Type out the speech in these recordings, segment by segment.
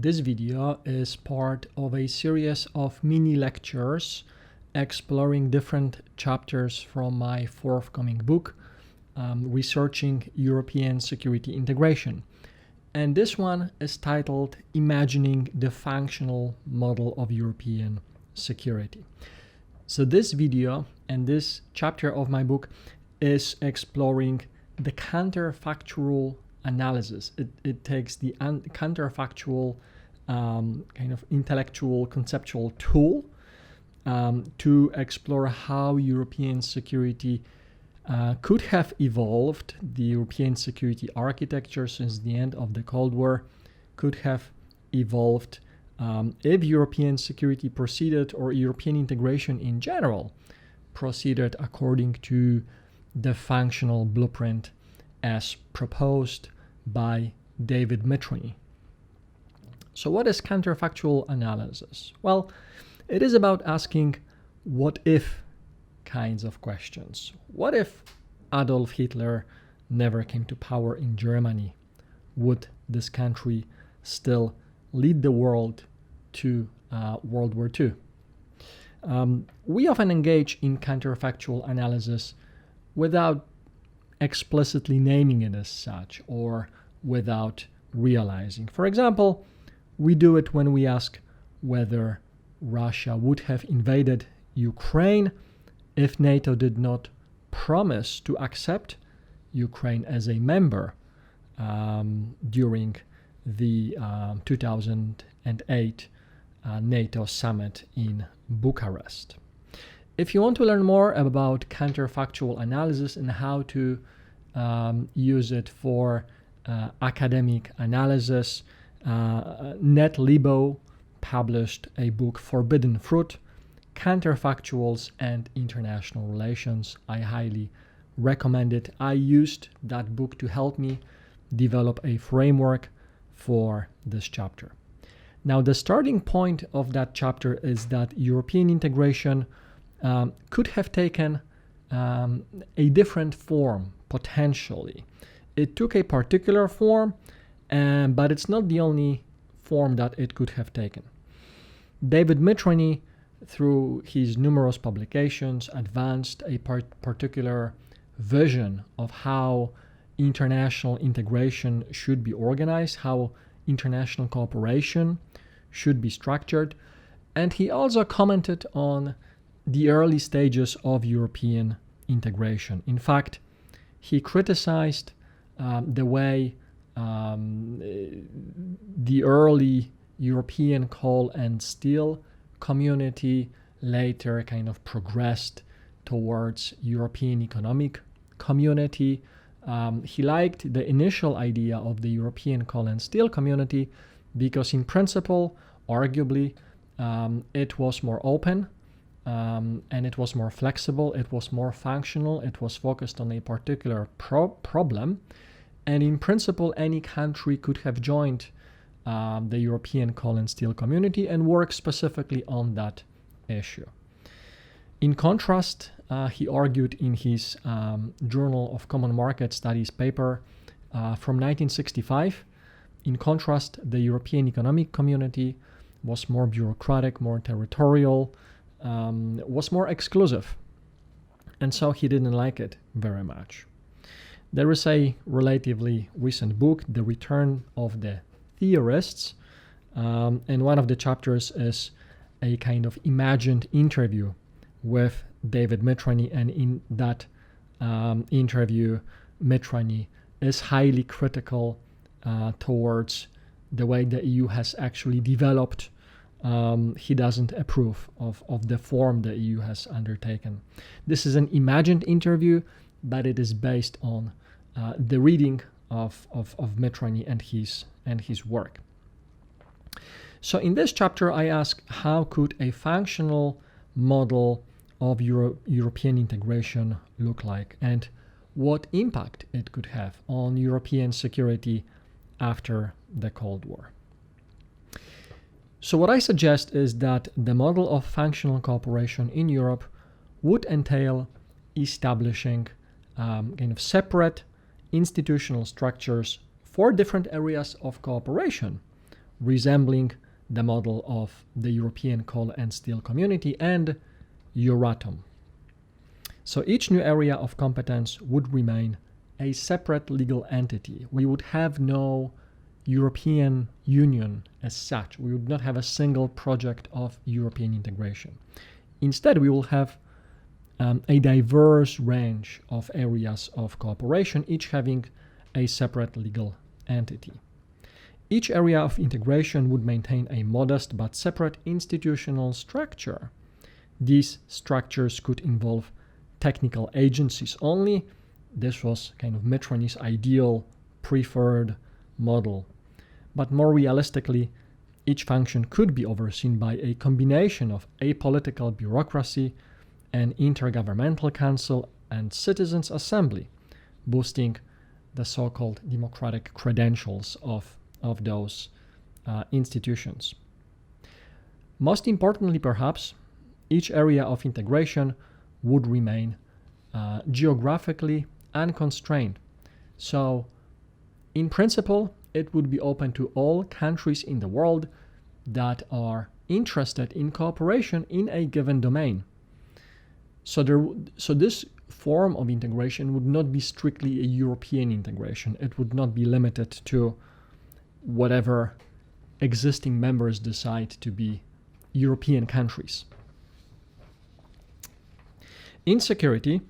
This video is part of a series of mini lectures exploring different chapters from my forthcoming book, Researching European Security Integration. And this one is titled Imagining the Functional Model of European Security. So this video and this chapter of my book is exploring the counterfactual analysis. It takes the counterfactual kind of intellectual conceptual tool to explore how European security could have evolved. The European security architecture since the end of the Cold War could have evolved if European security proceeded, or European integration in general proceeded according to the functional blueprint as proposed by David Mitrany. So what is counterfactual analysis? Well, it is about asking what if kinds of questions. What if Adolf Hitler never came to power in Germany? Would this country still lead the world to World War II? We often engage in counterfactual analysis without explicitly naming it as such or without realizing. For example, we do it when we ask whether Russia would have invaded Ukraine if NATO did not promise to accept Ukraine as a member during the 2008 NATO summit in Bucharest. If you want to learn more about counterfactual analysis and how to use it for academic analysis, Ned Lebo published a book, Forbidden Fruit, Counterfactuals and International Relations. I highly recommend it. I used that book to help me develop a framework for this chapter. Now, the starting point of that chapter is that European integration could have taken a different form, potentially. It took a particular form, but it's not the only form that it could have taken. David Mitrany, through his numerous publications, advanced a particular vision of how international integration should be organized, how international cooperation should be structured, and he also commented on the early stages of European integration. In fact, he criticized the way the early European coal and steel community later kind of progressed towards European economic community. He liked the initial idea of the European coal and steel community because in principle, arguably, it was more open and it was more flexible, it was more functional, it was focused on a particular problem, and in principle, any country could have joined the European coal and steel community and work specifically on that issue. In contrast, he argued in his Journal of Common Market Studies paper from 1965, in contrast, the European Economic Community was more bureaucratic, more territorial, was more exclusive. And so he didn't like it very much. There is a relatively recent book, The Return of the Theorists, and one of the chapters is a kind of imagined interview with David Mitrany, and in that interview, Mitrany is highly critical towards the way the EU has actually developed. He doesn't approve of the form the EU has undertaken. This is an imagined interview, but it is based on the reading of Mitrany and his work. So in this chapter, I ask how could a functional model of European integration look like, and what impact it could have on European security after the Cold War. So what I suggest is that the model of functional cooperation in Europe would entail establishing kind of separate institutional structures for different areas of cooperation resembling the model of the European Coal and Steel Community and Euratom. So each new area of competence would remain a separate legal entity. We would have no European Union as such. We would not have a single project of European integration. Instead, we will have a diverse range of areas of cooperation, each having a separate legal entity. Each area of integration would maintain a modest but separate institutional structure. These structures could involve technical agencies only. This was kind of Metrony's ideal preferred model. But more realistically, each function could be overseen by a combination of apolitical bureaucracy, an intergovernmental council, and citizens' assembly, boosting the so-called democratic credentials of those institutions. Most importantly, perhaps, each area of integration would remain geographically unconstrained. So, in principle, it would be open to all countries in the world that are interested in cooperation in a given domain. So this form of integration would not be strictly a European integration. It would not be limited to whatever existing members decide to be European countries. In security,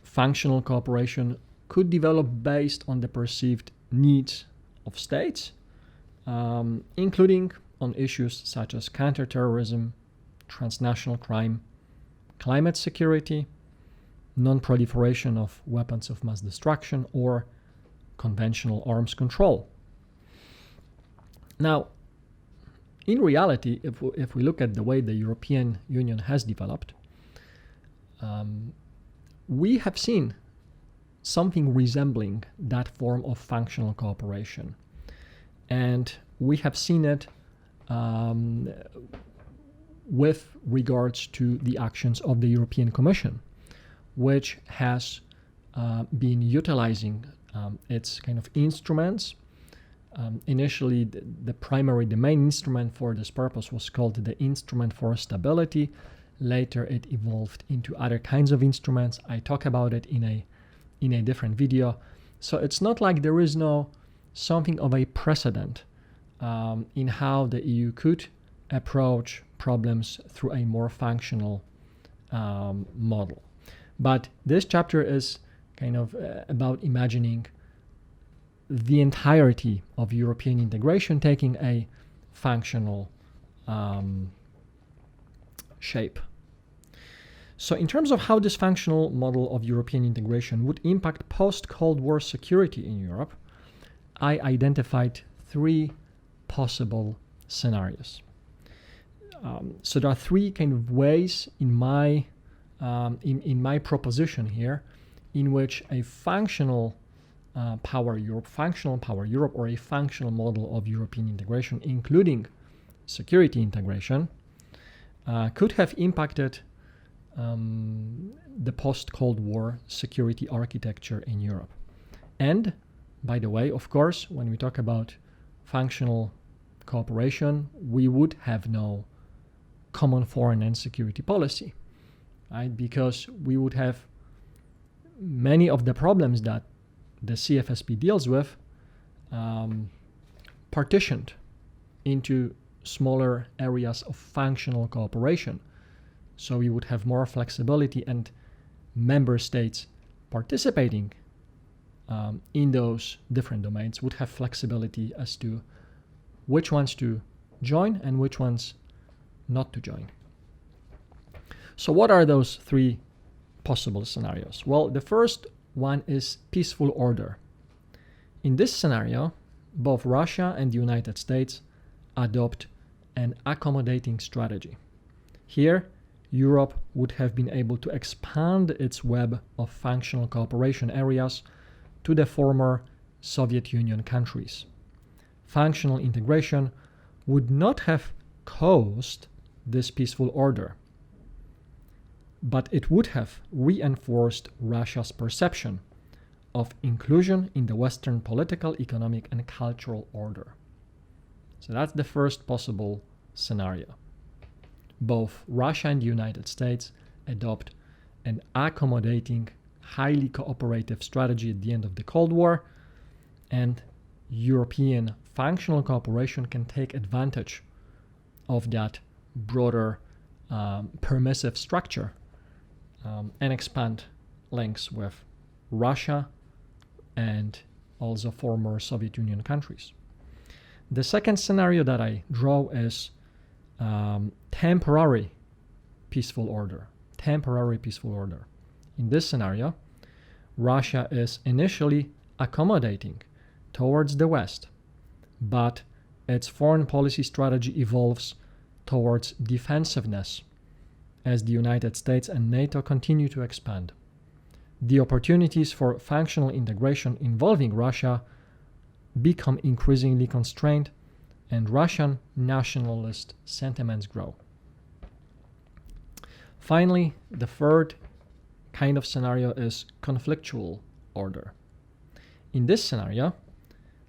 functional cooperation could develop based on the perceived needs of states, including on issues such as counterterrorism, transnational crime, climate security, non-proliferation of weapons of mass destruction, or conventional arms control. Now, in reality, if we look at the way the European Union has developed, we have seen something resembling that form of functional cooperation. And we have seen it with regards to the actions of the European Commission, which has been utilizing its kind of instruments. Initially, the main instrument for this purpose was called the Instrument for Stability. Later, it evolved into other kinds of instruments. I talk about it in a different video. So it's not like there is something of a precedent in how the EU could approach problems through a more functional model. But this chapter is kind of about imagining the entirety of European integration taking a functional shape. So in terms of how this functional model of European integration would impact post-Cold War security in Europe, I identified three possible scenarios. So there are three kind of ways in my proposition here in which a functional power Europe, or a functional model of European integration, including security integration, could have impacted the post-Cold War security architecture in Europe. And, by the way, of course, when we talk about functional cooperation, we would have no common foreign and security policy, right? Because we would have many of the problems that the CFSP deals with partitioned into smaller areas of functional cooperation. So we would have more flexibility, and member states participating in those different domains would have flexibility as to which ones to join and which ones not to join. So what are those three possible scenarios? Well, the first one is peaceful order. In this scenario, both Russia and the United States adopt an accommodating strategy. Here, Europe would have been able to expand its web of functional cooperation areas to the former Soviet Union countries. Functional integration would not have caused this peaceful order, but it would have reinforced Russia's perception of inclusion in the Western political, economic, and cultural order. So that's the first possible scenario. Both Russia and the United States adopt an accommodating, highly cooperative strategy at the end of the Cold War, and European functional cooperation can take advantage of that broader permissive structure and expand links with Russia and also former Soviet Union countries. The second scenario that I draw is temporary peaceful order. Temporary peaceful order. In this scenario, Russia is initially accommodating towards the West, but its foreign policy strategy evolves towards defensiveness as the United States and NATO continue to expand. The opportunities for functional integration involving Russia become increasingly constrained, and Russian nationalist sentiments grow. Finally, the third kind of scenario is conflictual order. In this scenario,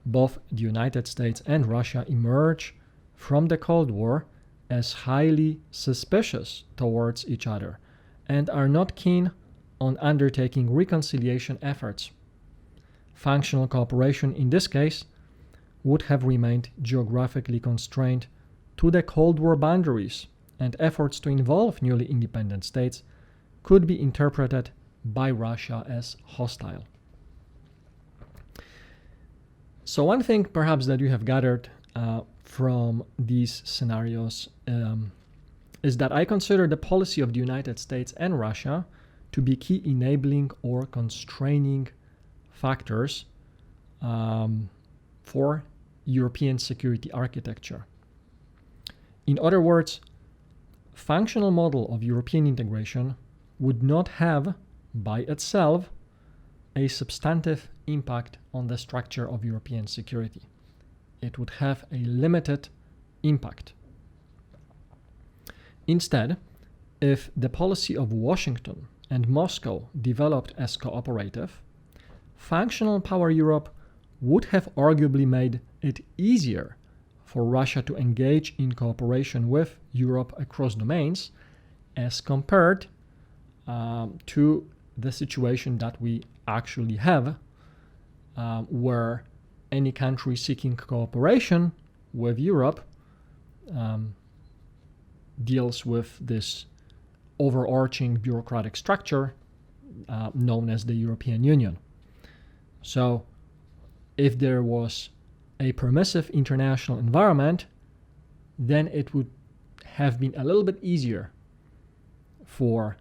both the United States and Russia emerge from the Cold War as highly suspicious towards each other and are not keen on undertaking reconciliation efforts. Functional cooperation in this case would have remained geographically constrained to the Cold War boundaries, and efforts to involve newly independent states could be interpreted by Russia as hostile. So one thing perhaps that you have gathered from these scenarios is that I consider the policy of the United States and Russia to be key enabling or constraining factors for European security architecture. In other words, functional model of European integration would not have by itself a substantive impact on the structure of European security. It would have a limited impact. Instead, if the policy of Washington and Moscow developed as cooperative, functional power Europe would have arguably made it easier for Russia to engage in cooperation with Europe across domains as compared to the situation that we actually have, where any country seeking cooperation with Europe deals with this overarching bureaucratic structure known as the European Union. So if there was a permissive international environment, then it would have been a little bit easier for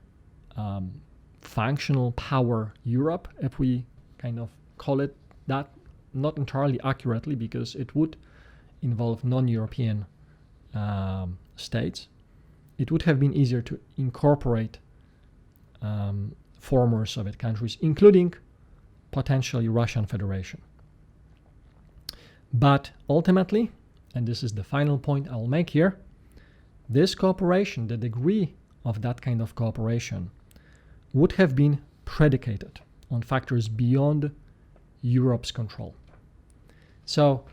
functional power Europe, if we kind of call it that, not entirely accurately because it would involve non-European states. It would have been easier to incorporate former Soviet countries, including potentially Russian Federation. But ultimately, and this is the final point I'll make here, this cooperation, the degree of that kind of cooperation, would have been predicated on factors beyond Europe's control. So,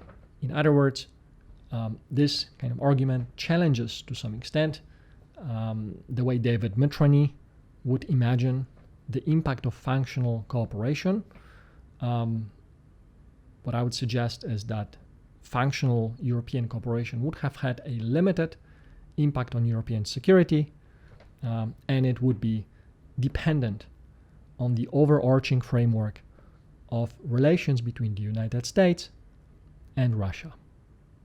in other words, this kind of argument challenges to some extent the way David Mitrany would imagine the impact of functional cooperation. What I would suggest is that functional European cooperation would have had a limited impact on European security, and it would be dependent on the overarching framework of relations between the United States and Russia.